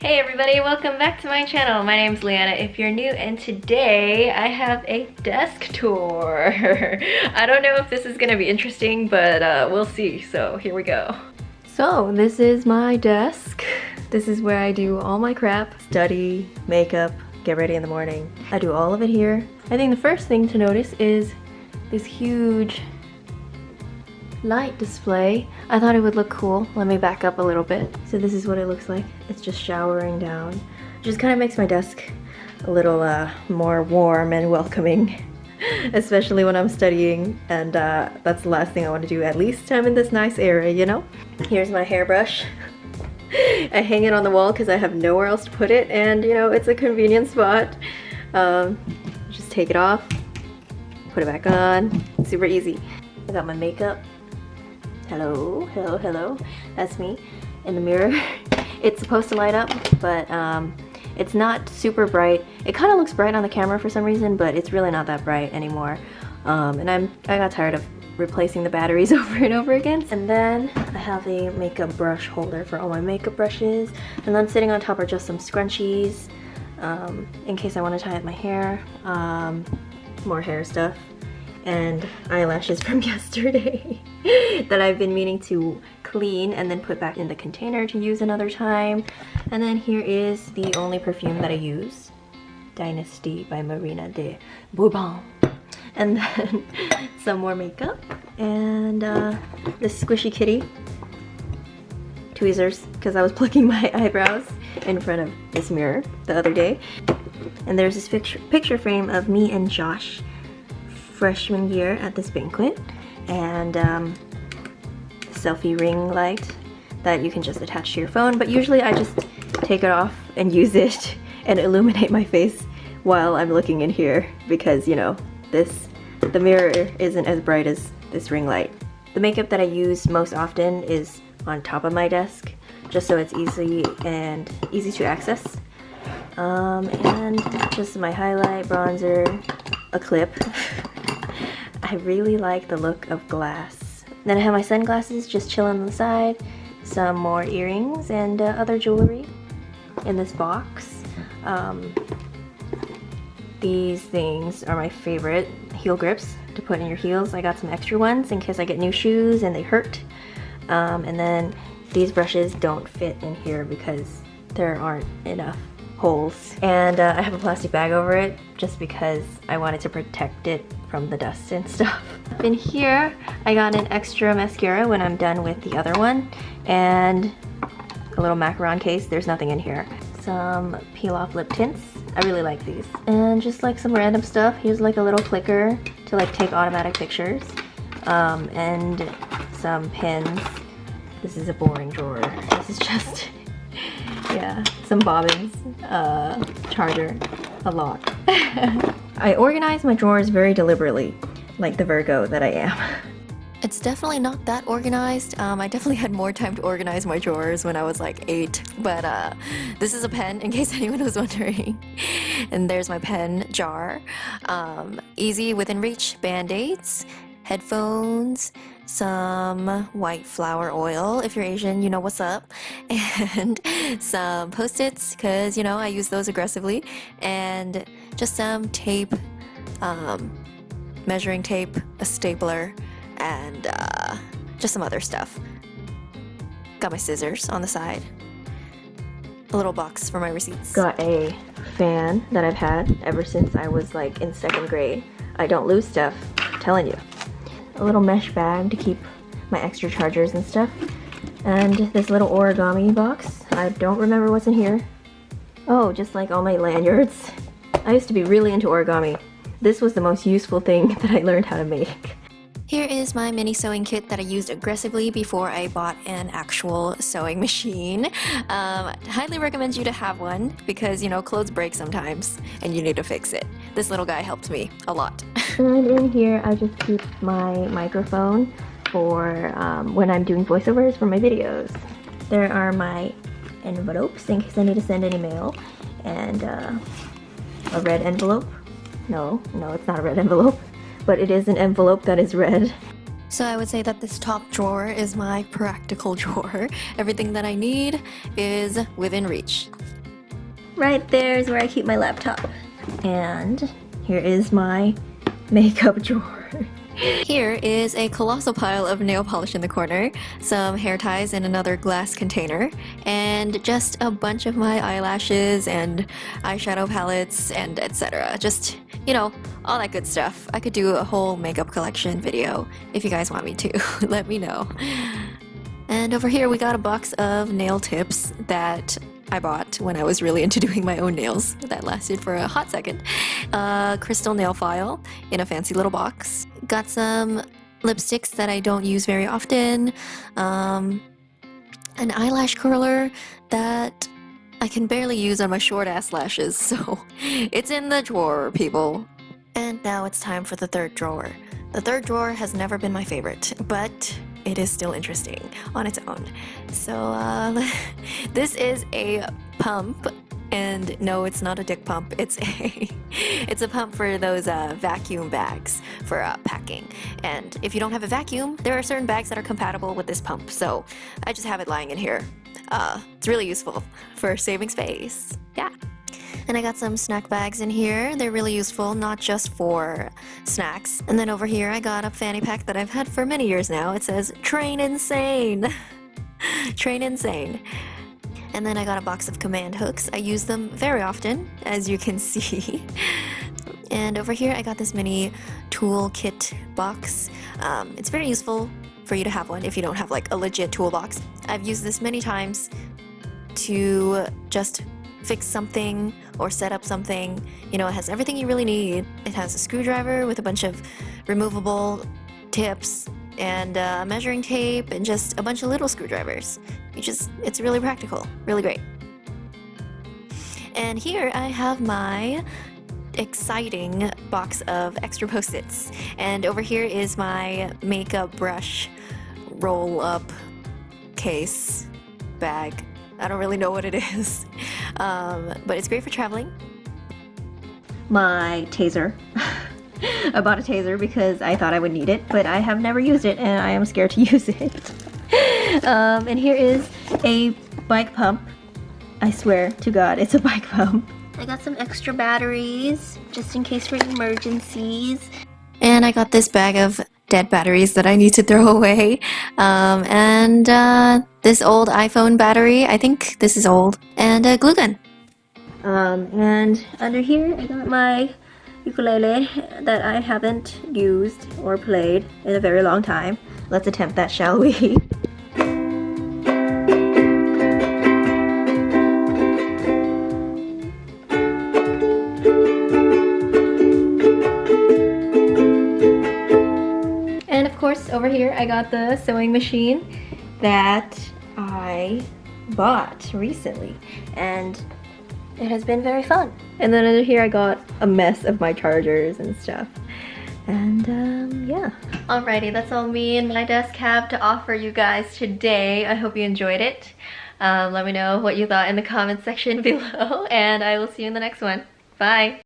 Hey everybody, welcome back to my channel. My name's Leanna if you're new, and today I have a desk tour. I don't know if this is gonna be interesting, but we'll see, so here we go. So this is my desk. This is where I do all my crap, study, makeup, get ready in the morning. I do all of it here. I think the first thing to notice is this huge light display. I thought it would look cool. Let me back up a little bit. So this is what it looks like. It's just showering down. It just kind of makes my desk a little more warm and welcoming, especially when I'm studying, and that's the last thing I want to do, at least I'm in this nice area, you know? Here's my hairbrush. I hang it on the wall because I have nowhere else to put it, and you know, it's a convenient spot. Just take it off, put it back on. Super easy. I got my makeup. Hello, hello, hello. That's me in the mirror. It's supposed to light up, but it's not super bright. It kind of looks bright on the camera for some reason, but it's really not that bright anymore. And I got tired of replacing the batteries over and over again. And then I have a makeup brush holder for all my makeup brushes. And then sitting on top are just some scrunchies in case I want to tie up my hair. More hair stuff. And eyelashes from yesterday that I've been meaning to clean and then put back in the container to use another time. And then here is the only perfume that I use, Dynasty by Marina de Bourbon. And then some more makeup and this squishy kitty tweezers because I was plucking my eyebrows in front of this mirror the other day. And there's this picture frame of me and Josh freshman year at this banquet, and selfie ring light that you can just attach to your phone, but usually I just take it off and use it and illuminate my face while I'm looking in here because, you know, the mirror isn't as bright as this ring light. The makeup that I use most often is on top of my desk just so it's easy to access, and just my highlight, bronzer, a clip. I really like the look of glass. Then I have my sunglasses just chilling on the side, some more earrings and other jewelry in this box. These things are my favorite heel grips to put in your heels. I got some extra ones in case I get new shoes and they hurt. And then these brushes don't fit in here because there aren't enough holes. And I have a plastic bag over it just because I wanted to protect it from the dust and stuff. In here, I got an extra mascara when I'm done with the other one, and a little macaron case. There's nothing in here. Some peel off lip tints. I really like these. And just like some random stuff. Here's like a little clicker to like take automatic pictures. And some pins. This is a boring drawer. This is just yeah, some bobbins, charger, a lock. I organize my drawers very deliberately, like the Virgo that I am. It's definitely not that organized. I definitely had more time to organize my drawers when I was like 8, but this is a pen in case anyone was wondering. And there's my pen jar. Easy within reach band-aids, headphones, some white flower oil, if you're Asian, you know what's up, and some post-its, because, you know, I use those aggressively, and just some tape, measuring tape, a stapler, and just some other stuff. Got my scissors on the side, a little box for my receipts. Got a fan that I've had ever since I was like in 2nd grade. I don't lose stuff, I'm telling you. A little mesh bag to keep my extra chargers and stuff, and this little origami box. I don't remember what's in here. Oh, just like all my lanyards. I used to be really into origami. This was the most useful thing that I learned how to make. Here is my mini sewing kit that I used aggressively before I bought an actual sewing machine. Highly recommend you to have one because, you know, clothes break sometimes and you need to fix it. This little guy helped me a lot. And in here I just keep my microphone for when I'm doing voiceovers for my videos. There are my envelopes in case I need to send any mail, and a red envelope. No, it's not a red envelope, but it is an envelope that is red. So I would say that this top drawer is my practical drawer. Everything that I need is within reach. right there is where I keep my laptop. And here is my makeup drawer. Here is a colossal pile of nail polish in the corner, some hair ties in another glass container, and just a bunch of my eyelashes and eyeshadow palettes and etc. Just, you know, all that good stuff. I could do a whole makeup collection video if you guys want me to. Let me know. And over here we got a box of nail tips that I bought when I was really into doing my own nails. That lasted for a hot second. A crystal nail file in a fancy little box. Got some lipsticks that I don't use very often. An eyelash curler that I can barely use on my short ass lashes, so it's in the drawer, people. And now it's time for the third drawer. The third drawer has never been my favorite, but it is still interesting on its own. So this is a pump, and no, it's not a dick pump. It's a pump for those vacuum bags for packing. And if you don't have a vacuum, there are certain bags that are compatible with this pump. So I just have it lying in here. It's really useful for saving space. Yeah. And I got some snack bags in here. They're really useful, not just for snacks. And then over here I got a fanny pack that I've had for many years now. It says, Train Insane! Train Insane. And then I got a box of command hooks. I use them very often, as you can see. And over here I got this mini tool kit box. It's very useful for you to have one if you don't have like a legit toolbox. I've used this many times to just fix something or set up something. You know, it has everything you really need. It has a screwdriver with a bunch of removable tips and measuring tape and just a bunch of little screwdrivers. It's really practical, really great. And here I have my exciting box of extra post-its. And over here is my makeup brush roll-up case bag. I don't really know what it is, but it's great for traveling. My taser. I bought a taser because I thought I would need it, but I have never used it and I am scared to use it. And here is a bike pump. I swear to God, it's a bike pump. I got some extra batteries just in case for emergencies. And I got this bag of dead batteries that I need to throw away. And this old iPhone battery, I think this is old, and a glue gun. And under here I got my ukulele that I haven't used or played in a very long time. Let's attempt that, shall we? And of course, over here I got the sewing machine that I bought recently, and it has been very fun. And then under here I got a mess of my chargers and stuff. And yeah. Alrighty, that's all me and my desk have to offer you guys today. I hope you enjoyed it. Let me know what you thought in the comments section below, and I will see you in the next one. Bye!